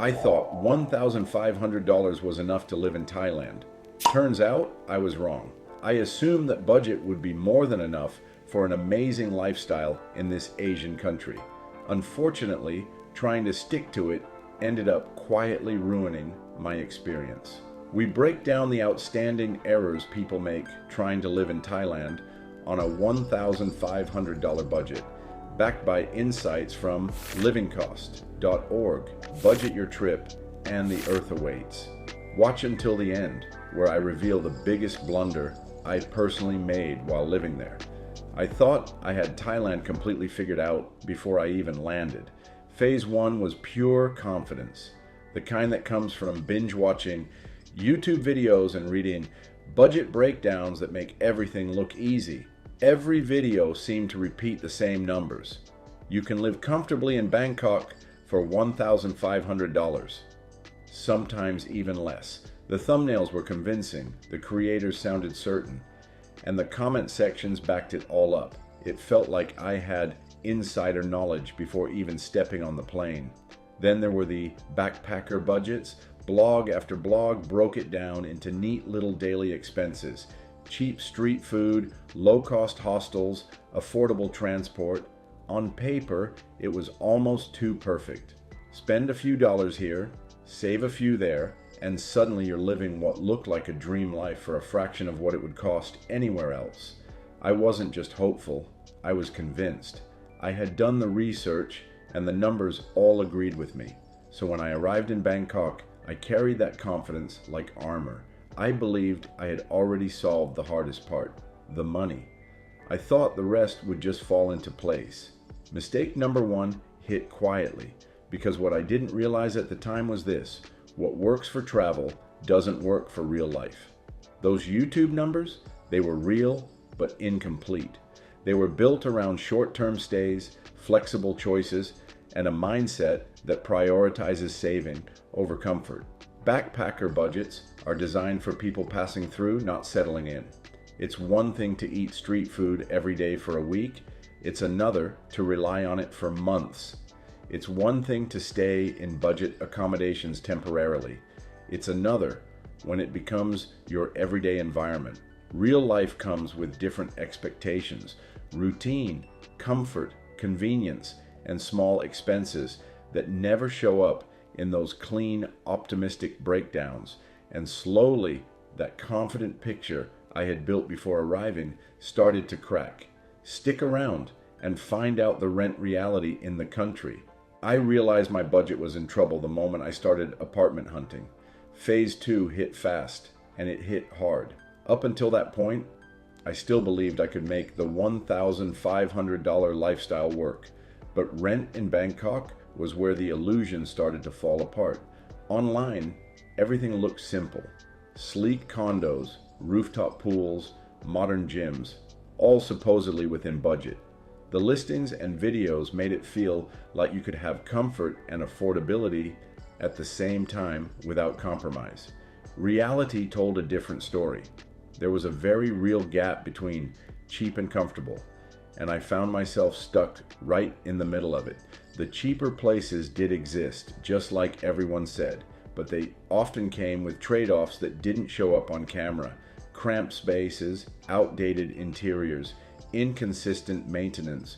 I thought $1,500 was enough to live in Thailand. Turns out I was wrong. I assumed that budget would be more than enough for an amazing lifestyle in this Asian country. Unfortunately, trying to stick to it ended up quietly ruining my experience. We break down the outstanding errors people make trying to live in Thailand on a $1,500 budget, backed by insights from livingcost.org, Budget Your Trip, and The Earth Awaits. Watch until the end, where I reveal the biggest blunder I personally made while living there. I thought I had Thailand completely figured out before I even landed. Phase 1 was pure confidence, the kind that comes from binge watching YouTube videos and reading budget breakdowns that make everything look easy. Every video seemed to repeat the same numbers. You can live comfortably in Bangkok for $1,500, sometimes even less. The thumbnails were convincing, the creators sounded certain, and the comment sections backed it all up. It felt like I had insider knowledge before even stepping on the plane. Then there were the backpacker budgets. Blog after blog broke it down into neat little daily expenses. Cheap street food, low-cost hostels, affordable transport. On paper, it was almost too perfect. Spend a few dollars here, save a few there, and suddenly you're living what looked like a dream life for a fraction of what it would cost anywhere else. I wasn't just hopeful, I was convinced. I had done the research, and the numbers all agreed with me. So when I arrived in Bangkok, I carried that confidence like armor. I believed I had already solved the hardest part, the money. I thought the rest would just fall into place. Mistake number 1 hit quietly, because what I didn't realize at the time was this: what works for travel doesn't work for real life. Those YouTube numbers, they were real but incomplete. They were built around short-term stays, flexible choices, and a mindset that prioritizes saving over comfort. Backpacker budgets are designed for people passing through, not settling in. It's one thing to eat street food every day for a week. It's another to rely on it for months. It's one thing to stay in budget accommodations temporarily. It's another when it becomes your everyday environment. Real life comes with different expectations: routine, comfort, convenience, and small expenses that never show up in those clean, optimistic breakdowns. And slowly, that confident picture I had built before arriving started to crack. Stick around and find out the rent reality in the country. I realized my budget was in trouble the moment I started apartment hunting. Phase 2 hit fast, and it hit hard. Up until that point, I still believed I could make the $1,500 lifestyle work. But rent in Bangkok was where the illusion started to fall apart. Online, everything looked simple. Sleek condos, rooftop pools, modern gyms, all supposedly within budget. The listings and videos made it feel like you could have comfort and affordability at the same time without compromise. Reality told a different story. There was a very real gap between cheap and comfortable, and I found myself stuck right in the middle of it. The cheaper places did exist, just like everyone said, but they often came with trade-offs that didn't show up on camera. Cramped spaces, outdated interiors, inconsistent maintenance,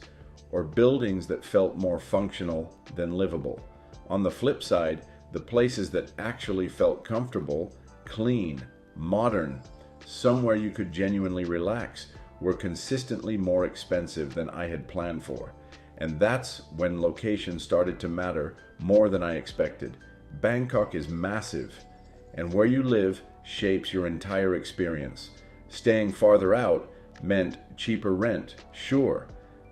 or buildings that felt more functional than livable. On the flip side, the places that actually felt comfortable, clean, modern, somewhere you could genuinely relax, were consistently more expensive than I had planned for. And that's when location started to matter more than I expected. Bangkok is massive, and where you live shapes your entire experience. Staying farther out meant cheaper rent, sure,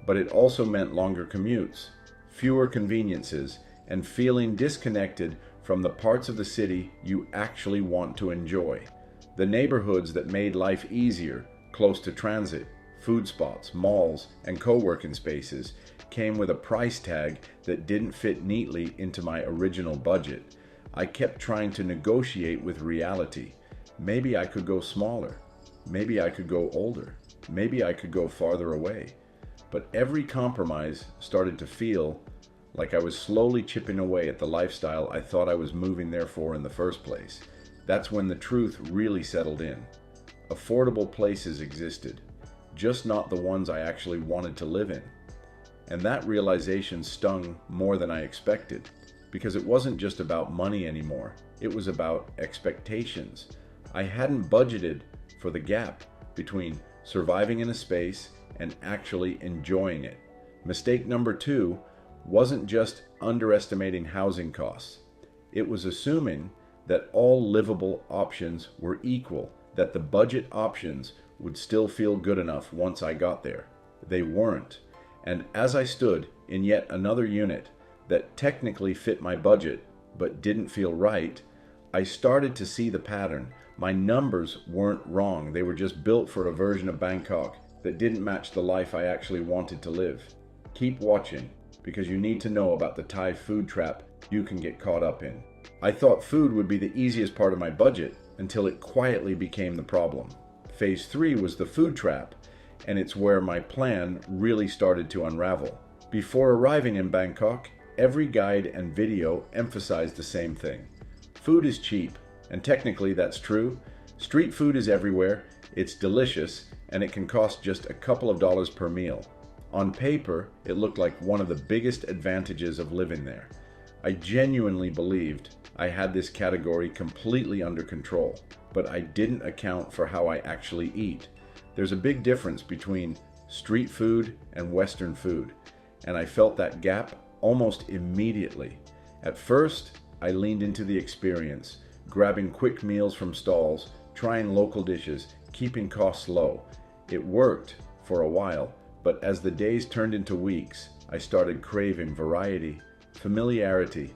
but it also meant longer commutes, fewer conveniences, and feeling disconnected from the parts of the city you actually want to enjoy. The neighborhoods that made life easier, close to transit, food spots, malls, and co-working spaces, came with a price tag that didn't fit neatly into my original budget. I kept trying to negotiate with reality. Maybe I could go smaller. Maybe I could go older. Maybe I could go farther away. But every compromise started to feel like I was slowly chipping away at the lifestyle I thought I was moving there for in the first place. That's when the truth really settled in. Affordable places existed, just not the ones I actually wanted to live in. And that realization stung more than I expected, because it wasn't just about money anymore. It was about expectations. I hadn't budgeted for the gap between surviving in a space and actually enjoying it. Mistake number 2 wasn't just underestimating housing costs. It was assuming that all livable options were equal, that the budget options would still feel good enough once I got there. They weren't. And as I stood in yet another unit that technically fit my budget but didn't feel right, I started to see the pattern. My numbers weren't wrong. They were just built for a version of Bangkok that didn't match the life I actually wanted to live. Keep watching, because you need to know about the Thai food trap you can get caught up in. I thought food would be the easiest part of my budget until it quietly became the problem. Phase 3 was the food trap, and it's where my plan really started to unravel. Before arriving in Bangkok, every guide and video emphasized the same thing. Food is cheap, and technically that's true. Street food is everywhere, it's delicious, and it can cost just a couple of dollars per meal. On paper, it looked like one of the biggest advantages of living there. I genuinely believed I had this category completely under control, but I didn't account for how I actually eat. There's a big difference between street food and Western food, and I felt that gap almost immediately. At first, I leaned into the experience, grabbing quick meals from stalls, trying local dishes, keeping costs low. It worked for a while, but as the days turned into weeks, I started craving variety, familiarity,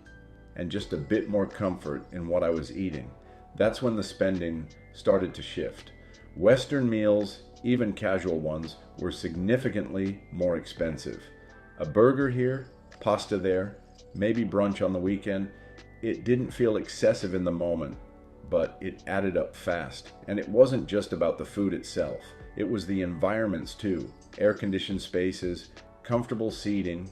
and just a bit more comfort in what I was eating. That's when the spending started to shift. Western meals, even casual ones, were significantly more expensive. A burger here, pasta there, maybe brunch on the weekend. It didn't feel excessive in the moment, but it added up fast. And it wasn't just about the food itself. It was the environments too. Air-conditioned spaces, comfortable seating,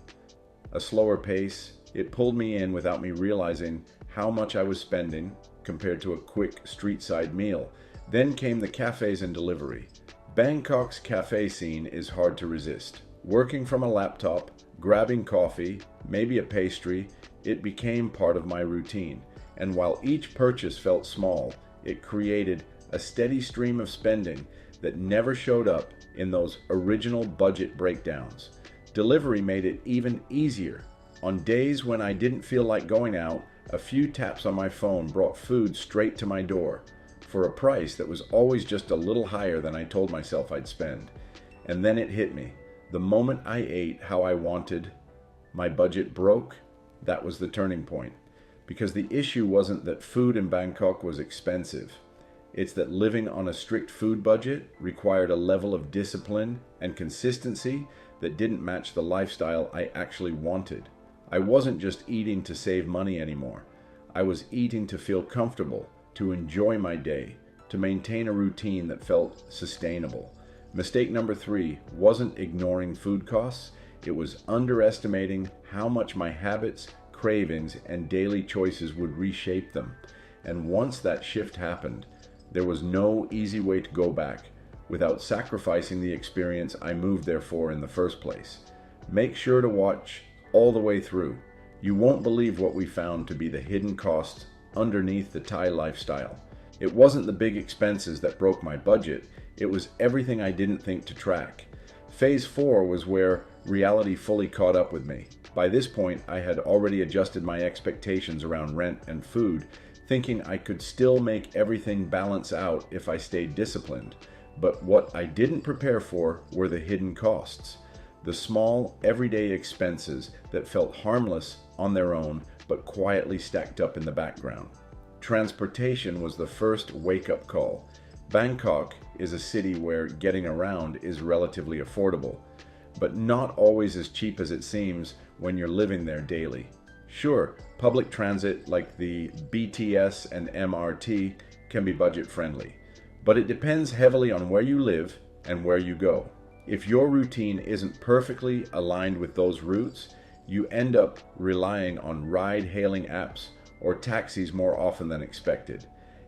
a slower pace. It pulled me in without me realizing how much I was spending compared to a quick street-side meal. Then came the cafes and delivery. Bangkok's cafe scene is hard to resist. Working from a laptop, grabbing coffee, maybe a pastry, it became part of my routine. And while each purchase felt small, it created a steady stream of spending that never showed up in those original budget breakdowns. Delivery made it even easier. On days when I didn't feel like going out, a few taps on my phone brought food straight to my door for a price that was always just a little higher than I told myself I'd spend. And then it hit me. The moment I ate how I wanted, my budget broke. That was the turning point. Because the issue wasn't that food in Bangkok was expensive. It's that living on a strict food budget required a level of discipline and consistency that didn't match the lifestyle I actually wanted. I wasn't just eating to save money anymore. I was eating to feel comfortable, to enjoy my day, to maintain a routine that felt sustainable. Mistake number 3 wasn't ignoring food costs. It was underestimating how much my habits, cravings, and daily choices would reshape them. And once that shift happened, there was no easy way to go back without sacrificing the experience I moved there for in the first place. Make sure to watch all the way through. You won't believe what we found to be the hidden costs underneath the Thai lifestyle. It wasn't the big expenses that broke my budget. It was everything I didn't think to track. Phase 4 was where reality fully caught up with me. By this point, I had already adjusted my expectations around rent and food, thinking I could still make everything balance out if I stayed disciplined. But what I didn't prepare for were the hidden costs. The small, everyday expenses that felt harmless on their own, but quietly stacked up in the background. Transportation was the first wake-up call. Bangkok is a city where getting around is relatively affordable, but not always as cheap as it seems when you're living there daily. Sure, public transit like the BTS and MRT can be budget-friendly, but it depends heavily on where you live and where you go. If your routine isn't perfectly aligned with those routes, you end up relying on ride-hailing apps or taxis more often than expected.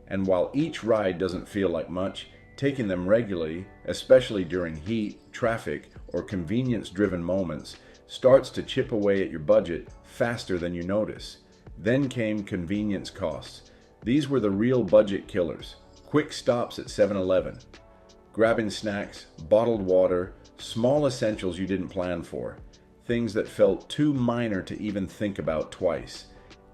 And while each ride doesn't feel like much, taking them regularly, especially during heat, traffic, or convenience-driven moments, starts to chip away at your budget faster than you notice. Then came convenience costs. These were the real budget killers. Quick stops at 7-Eleven, grabbing snacks, bottled water, small essentials you didn't plan for, things that felt too minor to even think about twice.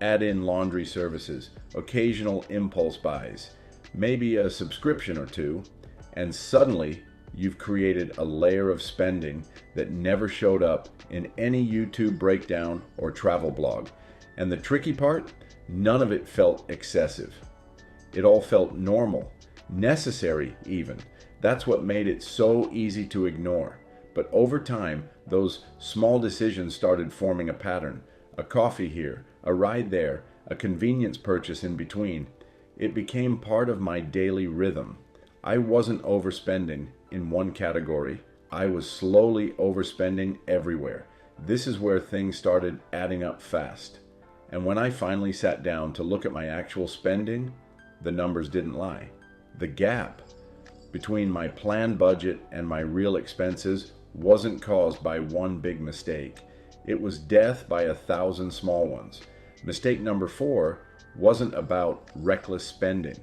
Add in laundry services, occasional impulse buys, maybe a subscription or two, and suddenly you've created a layer of spending that never showed up in any YouTube breakdown or travel blog. And the tricky part, none of it felt excessive. It all felt normal, necessary even. That's what made it so easy to ignore. But over time, those small decisions started forming a pattern. A coffee here, a ride there, a convenience purchase in between. It became part of my daily rhythm. I wasn't overspending in one category. I was slowly overspending everywhere. This is where things started adding up fast. And when I finally sat down to look at my actual spending, the numbers didn't lie. The gap between my planned budget and my real expenses wasn't caused by one big mistake. It was death by 1,000 small ones. Mistake number 4 wasn't about reckless spending.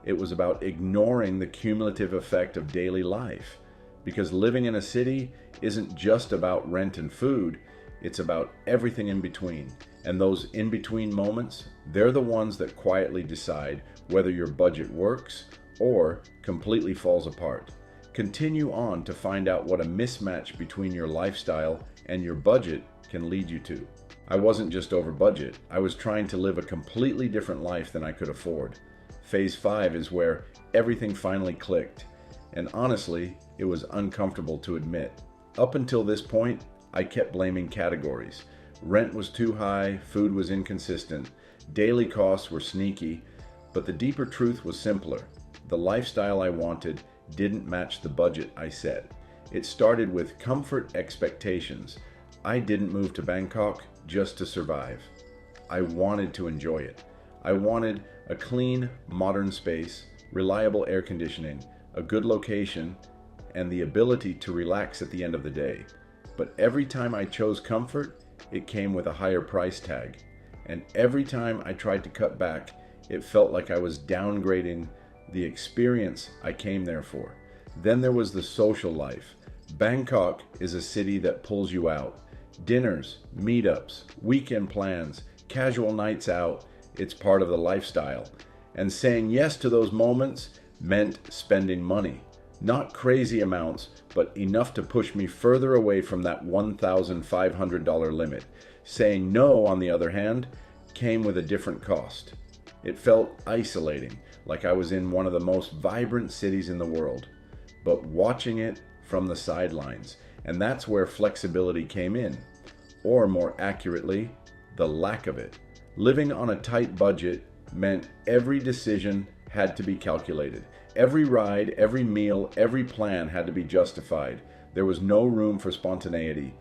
It was about ignoring the cumulative effect of daily life. Because living in a city isn't just about rent and food, it's about everything in between. And those in-between moments, they're the ones that quietly decide whether your budget works or completely falls apart. Continue on to find out what a mismatch between your lifestyle and your budget can lead you to. I wasn't just over budget. I was trying to live a completely different life than I could afford. Phase 5 is where everything finally clicked. And honestly, it was uncomfortable to admit. Up until this point, I kept blaming categories. Rent was too high, food was inconsistent, daily costs were sneaky, but the deeper truth was simpler. The lifestyle I wanted didn't match the budget I set. It started with comfort expectations. I didn't move to Bangkok just to survive. I wanted to enjoy it. I wanted a clean, modern space, reliable air conditioning, a good location, and the ability to relax at the end of the day. But every time I chose comfort, it came with a higher price tag. And every time I tried to cut back, it felt like I was downgrading the experience I came there for. Then there was the social life. Bangkok is a city that pulls you out. Dinners, meetups, weekend plans, casual nights out, it's part of the lifestyle. And saying yes to those moments meant spending money. Not crazy amounts, but enough to push me further away from that $1,500 limit. Saying no, on the other hand, came with a different cost. It felt isolating, like I was in one of the most vibrant cities in the world, but watching it from the sidelines. And that's where flexibility came in, or more accurately, the lack of it. Living on a tight budget meant every decision had to be calculated. Every ride, every meal, every plan had to be justified. There was no room for spontaneity,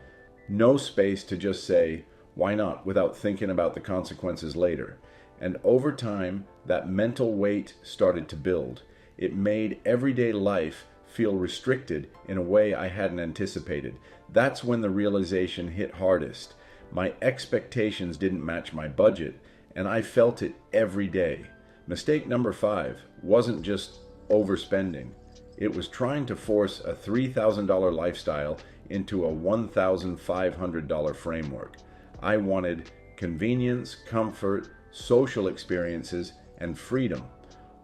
no space to just say, why not, without thinking about the consequences later. And over time, that mental weight started to build. It made everyday life feel restricted in a way I hadn't anticipated. That's when the realization hit hardest. My expectations didn't match my budget, and I felt it every day. Mistake number 5 wasn't just overspending. It was trying to force a $3,000 lifestyle into a $1,500 framework. I wanted convenience, comfort, social experiences, and freedom,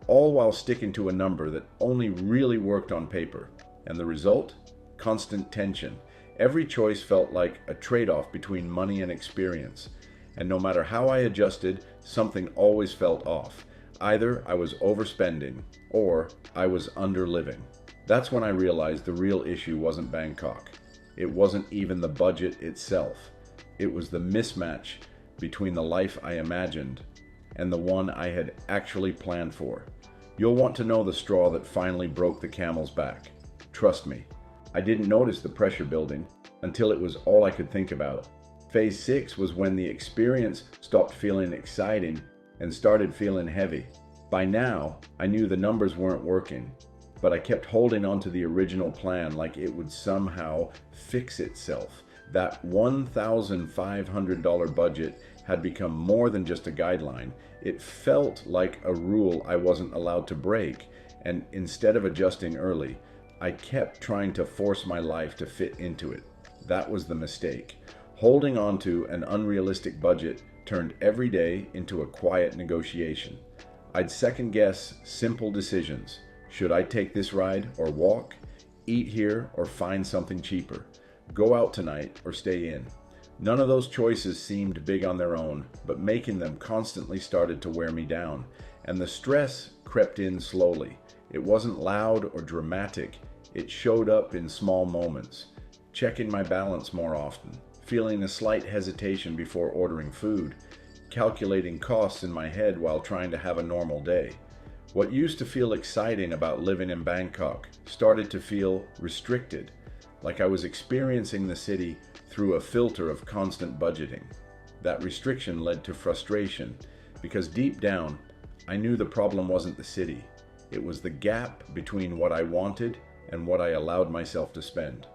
all while sticking to a number that only really worked on paper. And the result? Constant tension. Every choice felt like a trade-off between money and experience. And no matter how I adjusted, something always felt off. Either I was overspending or I was underliving. That's when I realized the real issue wasn't Bangkok. It wasn't even the budget itself. It was the mismatch between the life I imagined and the one I had actually planned for. You'll want to know the straw that finally broke the camel's back. Trust me, I didn't notice the pressure building until it was all I could think about. Phase 6 was when the experience stopped feeling exciting and started feeling heavy. By now, I knew the numbers weren't working, but I kept holding on to the original plan like it would somehow fix itself. That $1,500 budget had become more than just a guideline. It felt like a rule I wasn't allowed to break, and instead of adjusting early, I kept trying to force my life to fit into it. That was the mistake. Holding on to an unrealistic budget turned every day into a quiet negotiation. I'd second guess simple decisions. Should I take this ride or walk? Eat here or find something cheaper? Go out tonight or stay in? None of those choices seemed big on their own, but making them constantly started to wear me down, and the stress crept in slowly. It wasn't loud or dramatic. It showed up in small moments. Checking my balance more often, feeling a slight hesitation before ordering food, calculating costs in my head while trying to have a normal day. What used to feel exciting about living in Bangkok started to feel restricted, like I was experiencing the city through a filter of constant budgeting. That restriction led to frustration, because deep down, I knew the problem wasn't the city. It was the gap between what I wanted and what I allowed myself to spend.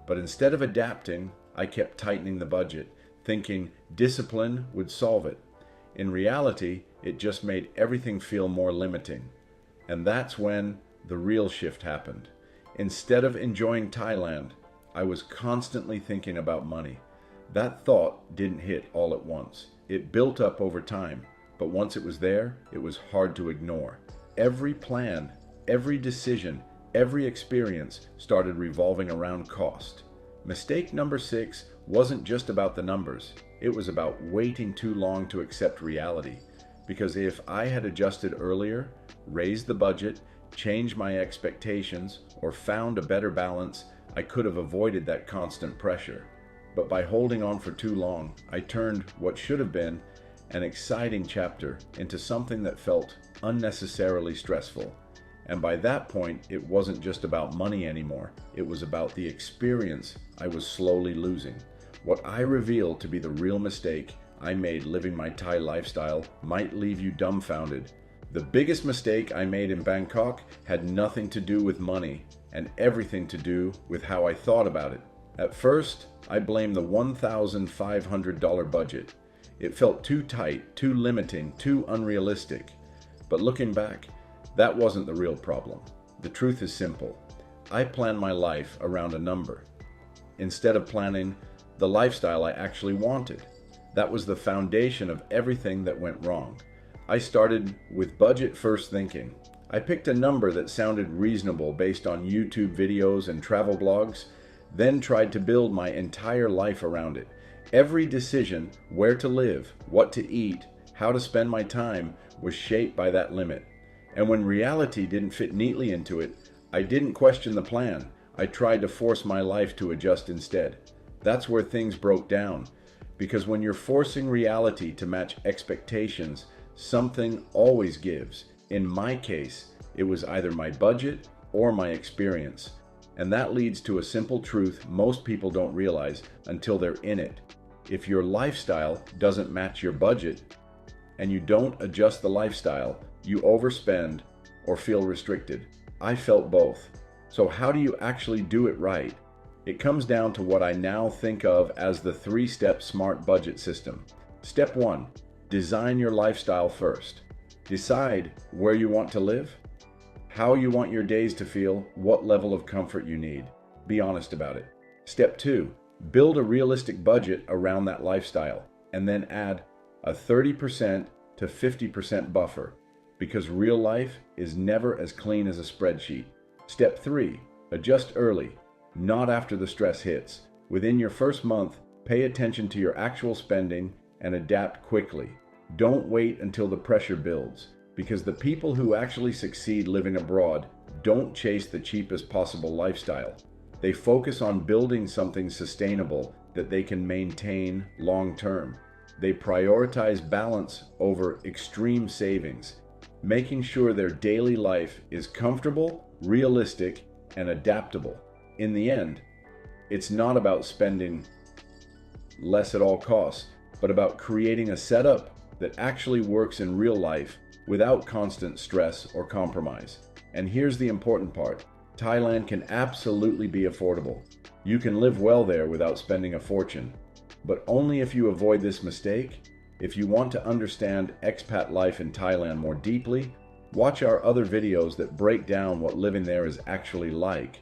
But instead of adapting, I kept tightening the budget, thinking discipline would solve it. In reality, it just made everything feel more limiting. And that's when the real shift happened. Instead of enjoying Thailand, I was constantly thinking about money. That thought didn't hit all at once. It built up over time, but once it was there, it was hard to ignore. Every plan, every decision, every experience started revolving around cost. Mistake number 6 wasn't just about the numbers. It was about waiting too long to accept reality. Because if I had adjusted earlier, raised the budget, changed my expectations, or found a better balance, I could have avoided that constant pressure. But by holding on for too long, I turned what should have been an exciting chapter into something that felt unnecessarily stressful. And by that point, it wasn't just about money anymore. It was about the experience I was slowly losing. What I revealed to be the real mistake I made living my Thai lifestyle might leave you dumbfounded. The biggest mistake I made in Bangkok had nothing to do with money and everything to do with how I thought about it. At first, I blamed the $1,500 budget. It felt too tight, too limiting, too unrealistic. But looking back, that wasn't the real problem. The truth is simple. I planned my life around a number, instead of planning the lifestyle I actually wanted. That was the foundation of everything that went wrong. I started with budget first thinking. I picked a number that sounded reasonable based on YouTube videos and travel blogs, then tried to build my entire life around it. Every decision, where to live, what to eat, how to spend my time, was shaped by that limit. And when reality didn't fit neatly into it, I didn't question the plan. I tried to force my life to adjust instead. That's where things broke down. Because when you're forcing reality to match expectations, something always gives. In my case, it was either my budget or my experience. And that leads to a simple truth most people don't realize until they're in it. If your lifestyle doesn't match your budget, and you don't adjust the lifestyle, you overspend or feel restricted. I felt both. So how do you actually do it right? It comes down to what I now think of as the 3-step SMART budget system. Step 1, design your lifestyle first. Decide where you want to live, how you want your days to feel, what level of comfort you need. Be honest about it. Step 2, build a realistic budget around that lifestyle, and then add a 30% to 50% buffer, because real life is never as clean as a spreadsheet. Step 3, adjust early, not after the stress hits. Within your first month, pay attention to your actual spending and adapt quickly. Don't wait until the pressure builds, because the people who actually succeed living abroad don't chase the cheapest possible lifestyle. They focus on building something sustainable that they can maintain long term. They prioritize balance over extreme savings, making sure their daily life is comfortable, realistic, and adaptable. In the end, it's not about spending less at all costs, but about creating a setup that actually works in real life without constant stress or compromise. And here's the important part. Thailand can absolutely be affordable. You can live well there without spending a fortune, but only if you avoid this mistake. If you want to understand expat life in Thailand more deeply, watch our other videos that break down what living there is actually like.